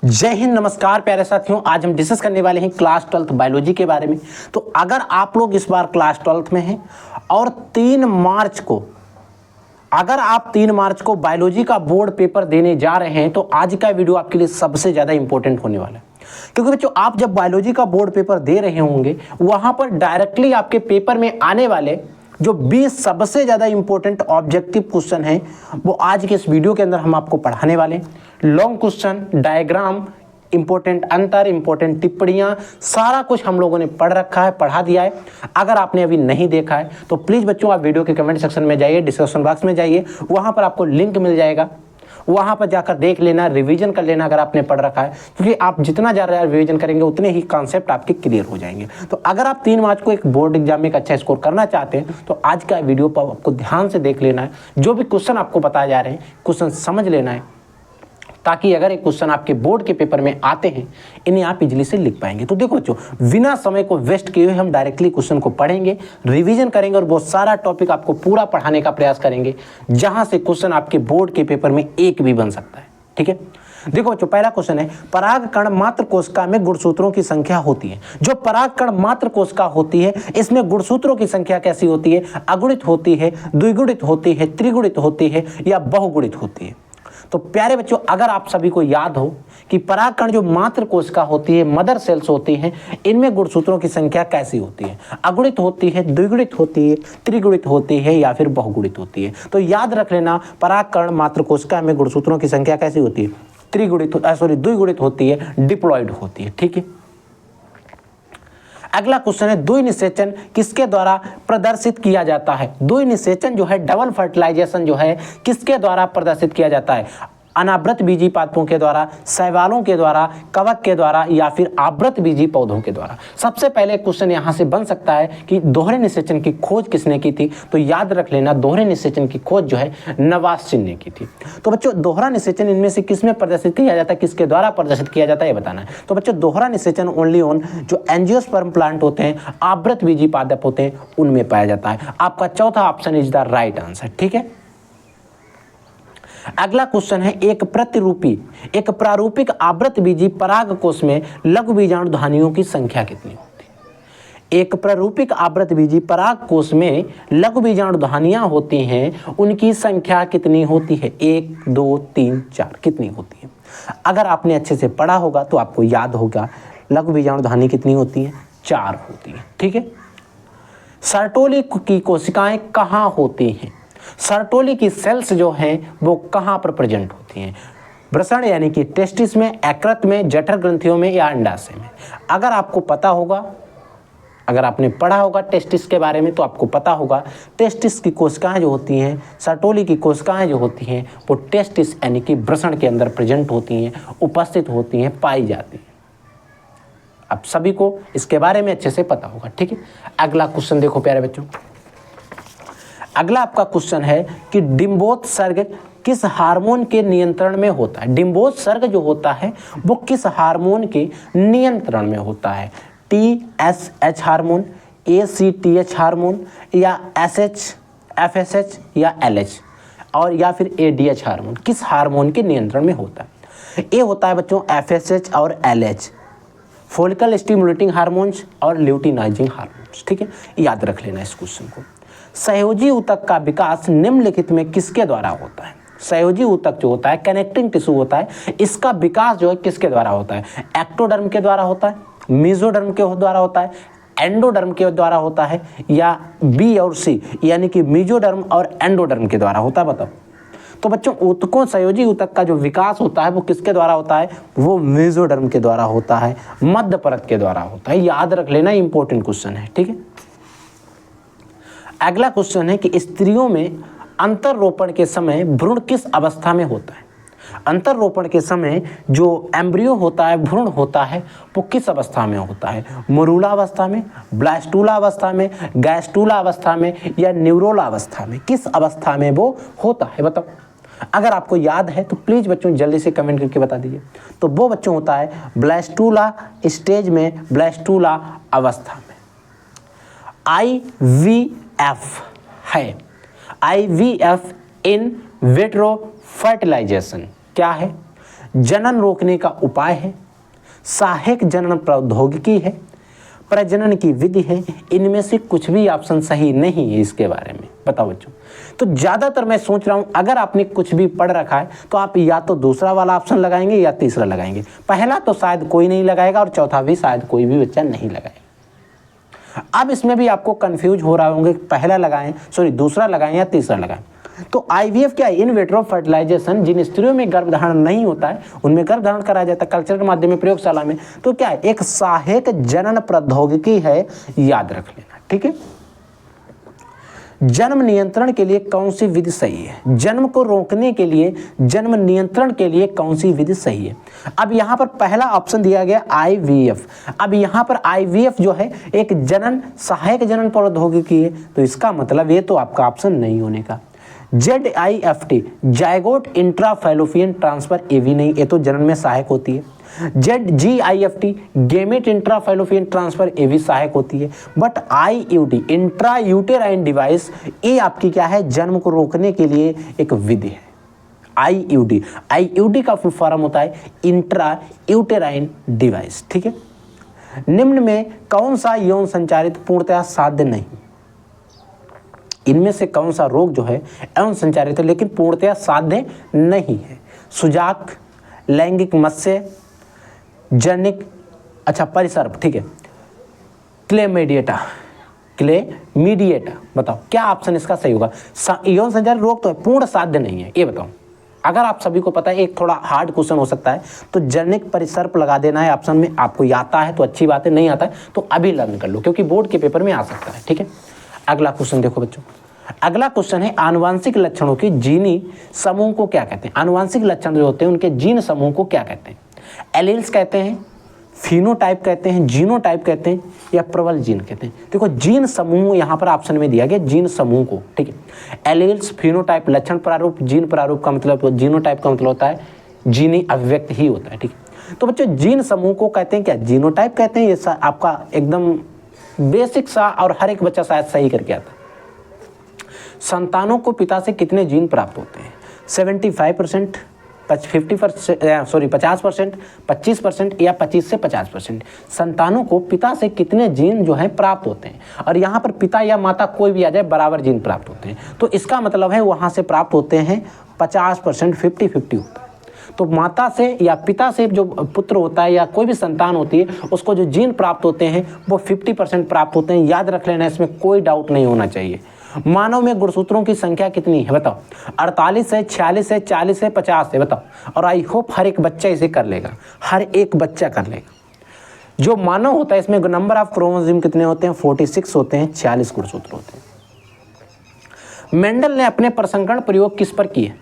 जय हिंद, नमस्कार प्यारे साथियों। आज हम डिस्कस करने वाले हैं क्लास 12th बायोलॉजी के बारे में। तो अगर आप लोग इस बार क्लास 12th में हैं और 3 मार्च को अगर आप 3 मार्च को बायोलॉजी का बोर्ड पेपर देने जा रहे हैं तो आज का वीडियो आपके लिए सबसे ज़्यादा इंपॉर्टेंट होने वाला है। क्योंकि बच्चों, आप जब बायोलॉजी का बोर्ड पेपर दे रहे होंगे वहाँ पर डायरेक्टली आपके पेपर में आने वाले जो 20 सबसे ज़्यादा इंपॉर्टेंट ऑब्जेक्टिव क्वेश्चन हैं वो आज के इस वीडियो के अंदर हम आपको पढ़ाने वाले हैं। लॉन्ग क्वेश्चन, डायग्राम, इंपॉर्टेंट अंतर, इंपॉर्टेंट टिप्पणियां, सारा कुछ हम लोगों ने पढ़ रखा है, पढ़ा दिया है। अगर आपने अभी नहीं देखा है तो प्लीज़ बच्चों आप वीडियो के कमेंट सेक्शन में जाइए, डिस्क्रिप्शन बॉक्स में जाइए, वहाँ पर आपको लिंक मिल जाएगा, वहाँ पर जाकर देख लेना, रिवीजन कर लेना अगर आपने पढ़ रखा है। क्योंकि आप जितना ज़्यादा रिवीजन करेंगे उतने ही कॉन्सेप्ट आपके क्लियर हो जाएंगे। तो अगर आप 3 मार्च को एक बोर्ड एग्जाम में एक अच्छा स्कोर करना चाहते हैं तो आज का वीडियो पर आपको ध्यान से देख लेना है। जो भी क्वेश्चन आपको बताए जा रहे हैं क्वेश्चन समझ लेना है, ताकि अगर एक क्वेश्चन आपके बोर्ड के पेपर में आते हैं इन्हें आप इजीली से लिख पाएंगे। तो देखो बच्चों, बिना समय को वेस्ट किए हुए हम डायरेक्टली क्वेश्चन को पढ़ेंगे, रिवीजन करेंगे और बहुत सारा टॉपिक आपको पूरा पढ़ाने का प्रयास करेंगे, जहां से क्वेश्चन आपके बोर्ड के पेपर में एक भी बन सकता है। ठीक है, देखो बच्चों, पहला क्वेश्चन है, परागकण मात्र कोशिका में गुणसूत्रों की संख्या होती है। जो परागकण मात्र कोशिका होती है इसमें गुणसूत्रों की संख्या कैसी होती है? अगुणित होती है, द्विगुणित होती है, त्रिगुणित होती है या बहुगुणित होती है? तो प्यारे बच्चों, अगर आप सभी को याद हो कि परागकण जो मात्र कोशिका होती है, मदर सेल्स होती हैं, इनमें गुणसूत्रों की संख्या कैसी होती है? अगुणित होती है, द्विगुणित होती है, त्रिगुणित होती है या फिर बहुगुणित होती है? तो याद रख लेना, परागकण मात्र कोशिका में गुणसूत्रों की संख्या कैसी होती है? द्विगुणित होती है, डिप्लॉइड होती है। ठीक है, अगला क्वेश्चन है, द्विनिषेचन किसके द्वारा प्रदर्शित किया जाता है? द्विनिषेचन जो है, डबल फर्टिलाइजेशन जो है, किसके द्वारा प्रदर्शित किया जाता है? अनावृत बीजी पादपों के द्वारा, शैवालों के द्वारा, कवक के द्वारा या फिर आवृत बीजी पौधों के द्वारा? सबसे पहले क्वेश्चन यहां से बन सकता है कि दोहरे निषेचन की खोज किसने की थी? तो याद रख लेना, दोहरे निषेचन की खोज जो है नवासिन ने की थी। तो बच्चों, दोहरा निषेचन इनमें से किसमें प्रदर्शित किया जाता है, किसके द्वारा प्रदर्शित किया जाता है, ये बताना है। तो बच्चों, दोहरा निषेचन ओनली ऑन जो एंजियोस्पर्म प्लांट होते हैं, आवृत बीजी पादप होते हैं, उनमें पाया जाता है। आपका चौथा option is the right answer. ठीक है, अगला क्वेश्चन है, एक प्रारूपिक आवृत बीजी परागकोश में लघु बीजाणुधानियों की संख्या कितनी होती है? एक प्रारूपिक आवृत बीजी परागकोश में लघु बीजाणुधानियां होती हैं, उनकी संख्या कितनी होती है? 1, 2, 3, 4 कितनी होती है? अगर आपने अच्छे से पढ़ा होगा तो आपको याद होगा लघु बीजाणुधानी कितनी होती है? 4 होती है। ठीक है, सर्टोली की कोशिकाएं कहाँ होती हैं? सर्टोली की सेल्स जो हैं वो कहाँ पर प्रेजेंट होती हैं? वृषण यानी कि टेस्टिस में, यकृत में, जठर ग्रंथियों में या अंडाशय में? अगर आपको पता होगा, अगर आपने पढ़ा होगा टेस्टिस के बारे में तो आपको पता होगा टेस्टिस की कोशिकाएं जो होती हैं, सर्टोली की कोशिकाएं जो होती हैं वो टेस्टिस यानी कि वृषण के अंदर प्रेजेंट होती हैं, उपस्थित होती हैं, पाई जाती हैं। आप सभी को इसके बारे में अच्छे से पता होगा। ठीक है, अगला क्वेश्चन देखो प्यारे बच्चों, अगला आपका क्वेश्चन है कि डिंबोत्सर्ग किस हार्मोन के नियंत्रण में होता है? डिंबोत्सर्ग जो होता है वो किस हार्मोन के नियंत्रण में होता है? TSH हार्मोन, ACTH हार्मोन या SH, FSH या LH और या फिर ADH हार्मोन? किस हार्मोन के नियंत्रण में होता है? ये होता है बच्चों FSH और LH, फॉलिकल स्टिमुलेटिंग हार्मोन्स और ल्यूटिनाइजिंग हार्मोन्स। ठीक है, याद रख लेना इस क्वेश्चन को। सहयोजी ऊतक का विकास निम्नलिखित में किसके द्वारा होता है? सहयोजी ऊतक जो होता है, कनेक्टिंग टिश्यू होता है, इसका विकास जो है किसके द्वारा होता है? एक्टोडर्म के द्वारा होता है, मेसोडर्म के द्वारा होता है, एंडोडर्म के द्वारा होता है या B और C यानी कि मेसोडर्म और एंडोडर्म के द्वारा होता है? बताओ। तो बच्चों, ऊतकों, सहयोजी ऊतक का जो विकास होता है वो किसके द्वारा होता है? वो मेसोडर्म के द्वारा होता है, मध्य परत के द्वारा होता है। याद रख लेना, इंपॉर्टेंट क्वेश्चन है। ठीक है, अगला क्वेश्चन है कि स्त्रियों में अंतररोपण के समय भ्रूण किस अवस्था में होता है? अंतररोपण के समय जो एम्ब्रियो होता है, भ्रूण होता है, वो किस अवस्था में होता है? मरूला अवस्था में, ब्लास्टूला अवस्था में, गैस्टूला अवस्था में या न्यूरोला अवस्था में? किस अवस्था में वो होता है बताओ। अगर आपको याद है तो प्लीज बच्चों जल्दी से कमेंट करके बता दीजिए। तो वो बच्चों होता है ब्लास्टूला स्टेज में, ब्लास्टूला अवस्था में। IVF है, IVF इन विट्रो फर्टिलाइजेशन क्या है? जनन रोकने का उपाय है, सहायक जनन प्रौद्योगिकी है, प्रजनन की विधि है। इनमें से कुछ भी ऑप्शन सही नहीं है इसके बारे में। बताओ बच्चों। तो ज्यादातर मैं सोच रहा हूं अगर आपने कुछ भी पढ़ रखा है तो आप या तो दूसरा वाला ऑप्शन लगाएंगे या तीसरा लगाएंगे। पहला तो शायद कोई नहीं लगाएगा और चौथा भी शायद कोई भी बच्चा नहीं लगाएगा। अब इसमें भी आपको कंफ्यूज हो रहा होंगे पहला लगाएं, दूसरा लगाएं या तीसरा लगाएं। तो आईवीएफ क्या है? In vitro fertilisation. जिन स्त्रियों में गर्भधारण नहीं होता है उनमें गर्भधारण कराया जाता है कल्चर के माध्यम में, प्रयोगशाला में। तो क्या है? एक सहायक जनन प्रौद्योगिकी है, याद रख लेना। ठीक है। जन्म नियंत्रण के लिए कौन सी विधि सही है? जन्म को रोकने के लिए, जन्म नियंत्रण के लिए कौन सी विधि सही है? अब यहां पर पहला ऑप्शन दिया गया आईवीएफ। अब यहां पर आईवीएफ जो है एक जनन सहायक जनन प्रौद्योगिकी है, तो इसका मतलब ये तो आपका ऑप्शन नहीं होने का। ZIFT जायगोट इंट्राफैलोपियन ट्रांसफर, ये भी नहीं, ये तो जनन में सहायक होती है। GIFT गेमेट इंट्राफैलोपियन ट्रांसफर, ये भी सहायक होती है। But IUD intra uterine device, ये आपकी क्या है? जन्म को रोकने के लिए एक विधि है। IUD का फुल फॉर्म होता है इंट्रा यूटेराइन डिवाइस। ठीक है। निम्न में कौन सा यौन संचारित पूर्णतः साध्य नहीं? इनमें से कौन सा रोग जो है यौन संचारित है लेकिन पूर्णतः साध्य नहीं है? सुजाक, लैंगिक मत्स्य, जनिक, अच्छा परिसर्प, ठीक है, क्लेमीडिएटा, बताओ क्या ऑप्शन इसका सही होगा? यौन संचारित रोग तो है, पूर्ण साध्य नहीं है, ये बताओ। अगर आप सभी को पता है, एक थोड़ा हार्ड क्वेश्चन हो सकता है, तो जनिक परिसर्प लगा देना है ऑप्शन में। आपको आता है तो अच्छी बात है, नहीं आता है तो अभी लर्न कर लो, क्योंकि बोर्ड के पेपर में आ सकता है। ठीक है। अगला क्वेश्चन देखो बच्चों। अगला क्वेश्चन है आनुवांशिक लक्षणों के जीनी समूह को क्या कहते हैं? आनुवांशिक लक्षण जो होते हैं उनके जीन समूह को क्या कहते हैं? एलील्स कहते हैं, फिनोटाइप कहते हैं, जीनोटाइप कहते हैं, या प्रबल जीन कहते हैं? देखो जीन समूह यहाँ पर ऑप्शन में दिया गया, जीन समूह को। ठीक है। एलील्स, फिनोटाइप लक्षण प्रारूप, जीन प्रारूप का मतलब, जीनोटाइप का मतलब होता है जीनी अभिव्यक्ति ही होता है। ठीक है। तो बच्चों जीन समूह को कहते हैं क्या? जीनोटाइप कहते हैं। ये आपका एकदम बेसिक सा और हर एक बच्चा शायद सही करके आता है। संतानों को पिता से कितने जीन प्राप्त होते हैं? 75%, 50%, 25% या 25 से 50%। संतानों को पिता से कितने जीन जो है प्राप्त होते हैं? और यहाँ पर पिता या माता कोई भी आ जाए बराबर जीन प्राप्त होते हैं, तो इसका मतलब है वहाँ से प्राप्त होते हैं 50%, 50-50 होता है। तो माता से या पिता से जो पुत्र होता है या कोई भी संतान होती है, उसको जो जीन प्राप्त होते हैं वो 50% प्राप्त होते हैं। याद रख लेना, इसमें कोई डाउट नहीं होना चाहिए। मानव में गुणसूत्रों की संख्या कितनी है बताओ? 48 है, 46 है, 40 है, 50 है, बताओ। और आई होप हर एक बच्चा इसे कर लेगा, हर एक बच्चा कर लेगा। जो मानव होता है इसमें नंबर ऑफ क्रोमोसोम कितने होते हैं? 46 होते हैं, 46 गुणसूत्र होते हैं। मेंडल ने अपने प्रसंकरण प्रयोग किस पर किए?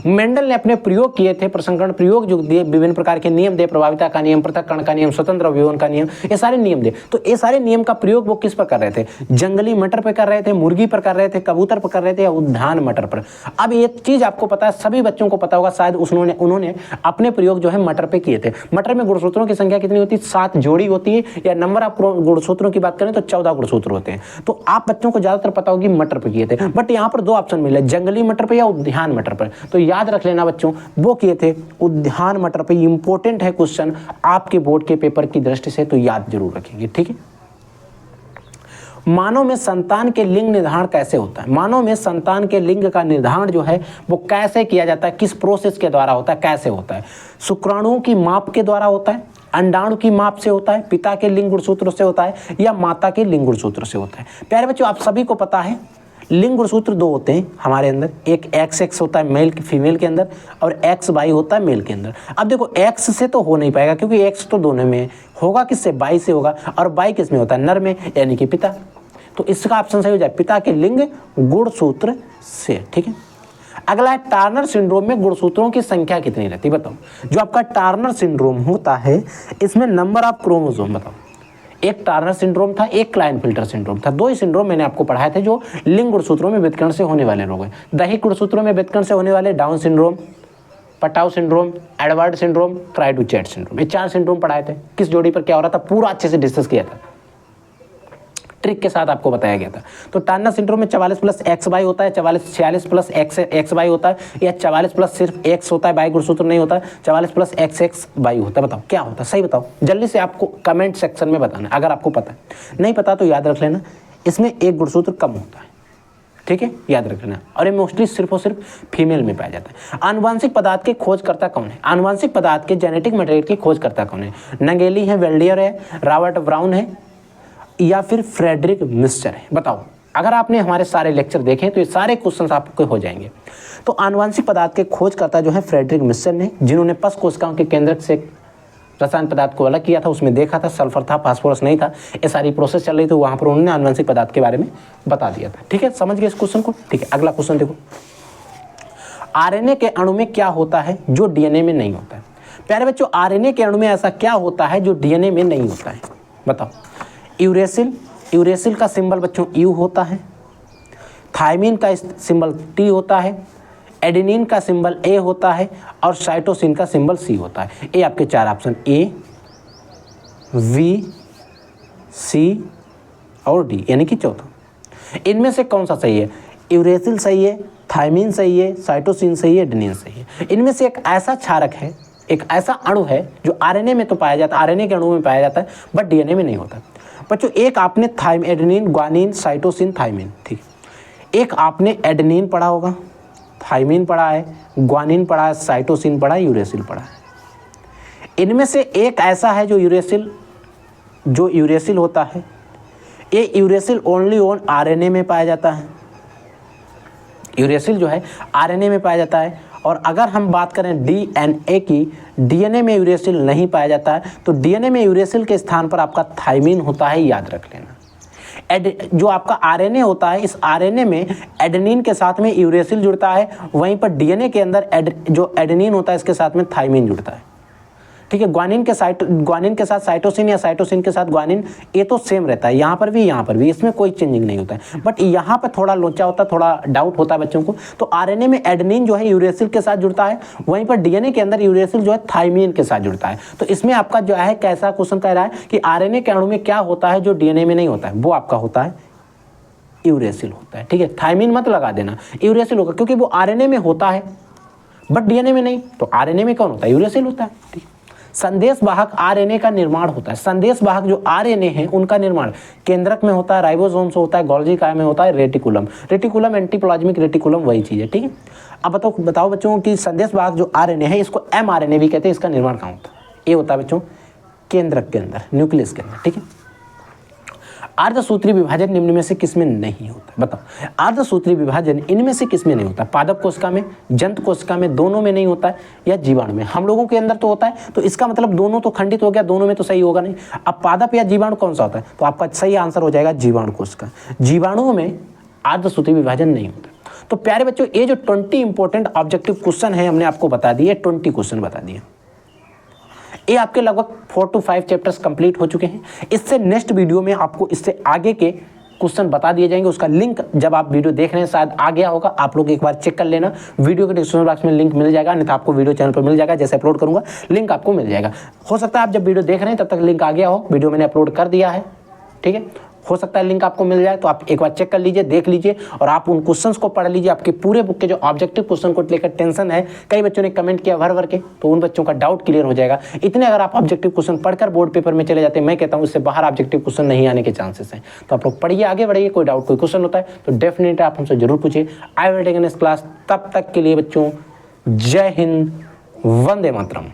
मेंडल ने अपने प्रयोग किए थे, प्रसंकरण प्रयोग जो दिए, विभिन्न प्रकार के नियम दे, प्रभाविता का नियम, पृथक्करण का नियम, स्वतंत्र अवयवन का नियम, ये सारे नियम दे। तो ये सारे नियम का प्रयोग वो किस पर कर रहे थे? जंगली मटर पर कर रहे थे, मुर्गी पर कर रहे थे, कबूतर पर कर रहे थे, या उद्यान मटर पर? अब ये चीज आपको पता है, सभी बच्चों को पता होगा शायद, उन्होंने अपने प्रयोग जो है मटर पे किए थे। मटर में गुणसूत्रों की संख्या कितनी होती है? 7 जोड़ी होती है, या नंबर ऑफ गुणसूत्रों की बात करें तो 14 गुणसूत्र होते हैं। तो आप बच्चों को ज्यादातर पता होगी मटर पे किए थे, बट यहाँ पर 2 ऑप्शन मिले, जंगली मटर पर या उद्यान मटर पर। तो याद रख लेना बच्चों, वो किए थे उद्यान मटर पे। इंपॉर्टेंट है क्वेश्चन आपके बोर्ड के पेपर की दृष्टि से, तो याद जरूर रखेंगे। ठीक है। मानव में संतान के लिंग निर्धारण कैसे होता है? मानव में संतान के लिंग का निर्धारण जो है वो कैसे किया जाता है? किस प्रोसेस के द्वारा होता है? कैसे होता है? शुक्राणुओं की माप के द्वारा होता है, अंडाणु की माप से होता है, पिता के लिंग गुणसूत्र से होता है, या माता के लिंग गुणसूत्र से होता है? प्यारे बच्चों, आप सभी को पता है लिंग गुणसूत्र 2 होते हैं हमारे अंदर। एक XX होता है मेल फीमेल के अंदर, और XY होता है मेल के अंदर। अब देखो X से तो हो नहीं पाएगा, क्योंकि X तो दोनों में होगा, किससे? Y से होगा। और Y किस में होता है? नर में, यानी कि पिता। तो इसका ऑप्शन सही हो जाए, पिता के लिंग गुणसूत्र से। ठीक है। अगला है टार्नर सिंड्रोम में गुणसूत्रों की संख्या कितनी रहती है? बताओ। जो आपका टार्नर सिंड्रोम होता है इसमें नंबर ऑफ क्रोमोसोम बताओ। एक टार्नर सिंड्रोम था, एक क्लाइनफिल्टर सिंड्रोम था। 2 ही सिंड्रोम मैंने आपको पढ़ाए थे जो लिंग गुणसूत्रों में व्यतिकरण से होने वाले रोग हैं। दैहिक गुणसूत्रों में व्यतिकरण से होने वाले Down syndrome, Patau syndrome, Edward syndrome, cri du chat syndrome, ये 4 सिंड्रोम पढ़ाए थे। किस जोड़ी पर क्या हो रहा था पूरा अच्छे से डिस्कस किया था। ट्रिक के साथ आपको बताया गया था। तो टर्नर सिंड्रोम में 44 प्लस एक्स वाई होता है, 46 प्लस एक्स वाई होता है, या 44 प्लस सिर्फ एक्स होता है, वाई गुणसूत्र नहीं होता है, 44 प्लस एक्स वाई होता है। बताओ क्या होता है, सही बताओ जल्दी से, आपको कमेंट सेक्शन में बताना है। अगर आपको पता है, नहीं पता तो याद रख लेना, इसमें एक गुणसूत्र कम होता है, ठीक है, याद रख लेना। और ये मोस्टली सिर्फ और सिर्फ फीमेल में पाया जाता है। आनुवंशिक पदार्थ के खोजकर्ता कौन है? आनुवंशिक पदार्थ के जेनेटिक मटेरियल के खोजकर्ता कौन है? नंगेली है, वेल्डियर है, रॉबर्ट ब्राउन है, या फिर फ्रेडरिक मिस्टर है? बताओ। अगर आपने हमारे सारे लेक्चर देखे तो ये सारे क्वेश्चंस आपके हो जाएंगे। तो आनुवंशिक पदार्थ के खोजकर्ता जो है फ्रेडरिक मिस्टर ने, जिन्होंने पस कोशिकाओं के केंद्रक से रसायन पदार्थ को अलग किया था, उसमें देखा था सल्फर था, फास्फोरस नहीं था, ये सारी प्रोसेस चल रही थी, वहाँ पर उन्होंने आनुवंशिक पदार्थ के बारे में बता दिया था। ठीक है, समझ गए इस क्वेश्चन को? ठीक है, अगला क्वेश्चन देखो। आरएनए के अणु में क्या होता है जो डीएनए में नहीं होता है? प्यारे बच्चों, आरएनए के अणु में ऐसा क्या होता है जो डीएनए में नहीं होता है? बताओ। यूरेसिल, यूरेसिल का सिंबल बच्चों यू होता है, थायमिन का सिंबल टी होता है, एडेनिन का सिंबल ए होता है, और साइटोसिन का सिंबल सी होता है। ये आपके चार ऑप्शन ए, वी, सी और डी, यानी कि चौथा। इनमें से कौन सा सही है? यूरेसिल सही है, थायमिन सही है, साइटोसिन सही है, एडेनिन सही है। इनमें से एक ऐसा क्षारक है, एक ऐसा अणु है जो आरएनए में तो पाया जाता है, आरएनए के अणु में पाया जाता है, बट डीएनए में नहीं होता। बच्चों एक आपने एडेनिन, ग्वानिन, साइटोसिन, थायमिन, ठीक, एक आपने एडेनिन पढ़ा होगा, थायमिन पढ़ा है, ग्वानिन पढ़ा है, साइटोसिन पढ़ा है, यूरेसिल पढ़ा है। इनमें से एक ऐसा है जो यूरेसिल होता है, ये यूरेसिल ओनली ऑन आरएनए में पाया जाता है। यूरेसिल जो है आरएनए में पाया जाता है। और अगर हम बात करें डीएनए की, डीएनए में यूरेसिल नहीं पाया जाता है, तो डीएनए में यूरेसिल के स्थान पर आपका थायमिन होता है, याद रख लेना। जो आपका आरएनए होता है, इस आरएनए में एडेनिन के साथ में यूरेसिल जुड़ता है, वहीं पर डीएनए के अंदर जो एडेनिन होता है इसके साथ में थायमिन जुड़ता है। ठीक है, ग्वानिन के साथ साइटोसिन या साइटोसिन के साथ ग्वानिन, ये तो सेम रहता है, यहाँ पर भी, इसमें कोई चेंजिंग नहीं होता है। बट यहाँ पर थोड़ा लोचा होता है, थोड़ा डाउट होता है बच्चों को। तो आरएनए में एडेनिन जो है यूरेसिल के साथ जुड़ता है, वहीं पर डीएनए के अंदर यूरेसिल जो है थायमिन के साथ जुड़ता है। तो इसमें आपका जो है कैसा क्वेश्चन कह रहा है कि आरएनए के अणु में क्या होता है जो डीएनए में नहीं होता है? वो आपका होता है यूरेसिल होता है। ठीक है, थायमिन मत लगा देना, यूरेसिल होगा, क्योंकि वो आरएनए में होता है बट डीएनए में नहीं। तो आरएनए में कौन होता है? यूरेसिल होता है। ठीक, संदेश वाहक आरएनए का निर्माण होता है। संदेश वाहक जो आरएनए है उनका निर्माण केंद्रक में होता है, राइबोसोम से होता है, गोल्गी काया में होता है, रेटिकुलम एंटीप्लाज्मिक रेटिकुलम वही चीज है। ठीक है, अब बताओ बच्चों कि संदेश वाहक जो आरएनए है, इसको एमआरएनए भी कहते हैं, इसका निर्माण कहाँ होता है? ये होता है बच्चों केंद्रक के अंदर, न्यूक्लियस के अंदर। ठीक है, अर्धसूत्री विभाजन निम्न में से किसमें नहीं होता? बताओ, अर्धसूत्री विभाजन इनमें से किसमें नहीं होता? पादप कोशिका में, जंत कोशिका में, दोनों में नहीं होता है, या जीवाणु में? हम लोगों के अंदर तो होता है, तो इसका मतलब दोनों तो खंडित हो गया, दोनों में तो सही होगा नहीं। अब पादप या जीवाणु कौन सा होता है? तो आपका सही आंसर हो जाएगा जीवाणु कोशिका। जीवाणुओं में अर्धसूत्री विभाजन नहीं होता। तो प्यारे बच्चों, ये जो 20 इंपॉर्टेंट ऑब्जेक्टिव क्वेश्चन है हमने आपको बता दिए, 20 क्वेश्चन बता दिए। ये आपके लगभग 4 to 5 चैप्टर्स कंप्लीट हो चुके हैं। इससे नेक्स्ट वीडियो में आपको इससे आगे के क्वेश्चन बता दिए जाएंगे। उसका लिंक जब आप वीडियो देख रहे हैं शायद आ गया होगा, आप लोग एक बार चेक कर लेना। वीडियो के डिस्क्रिप्शन बॉक्स में लिंक मिल जाएगा, नहीं तो आपको वीडियो चैनल पर मिल जाएगा, जैसे अपलोड करूंगा लिंक आपको मिल जाएगा। हो सकता है आप जब वीडियो देख रहे हैं तब तक लिंक आ गया हो, वीडियो मैंने अपलोड कर दिया है। ठीक है, हो सकता है लिंक आपको मिल जाए, तो आप एक बार चेक कर लीजिए, देख लीजिए, और आप उन क्वेश्चंस को पढ़ लीजिए। आपके पूरे बुक के जो ऑब्जेक्टिव क्वेश्चन को लेकर टेंशन है, कई बच्चों ने कमेंट किया भर के, तो उन बच्चों का डाउट क्लियर हो जाएगा। इतने अगर आप ऑब्जेक्टिव क्वेश्चन पढ़कर बोर्ड पेपर में चले जाते हैं, मैं कहता हूँ उससे बाहर ऑब्जेक्टिव क्वेश्चन नहीं आने के चांसेस हैं। तो आप लोग पढ़िए, आगे बढ़िए। कोई डाउट, कोई क्वेश्चन होता है तो डेफिनेटली आप हमसे जरूर पूछिए। I will take in this class. तब तक के लिए बच्चों, जय हिंद, वंदे मातरम।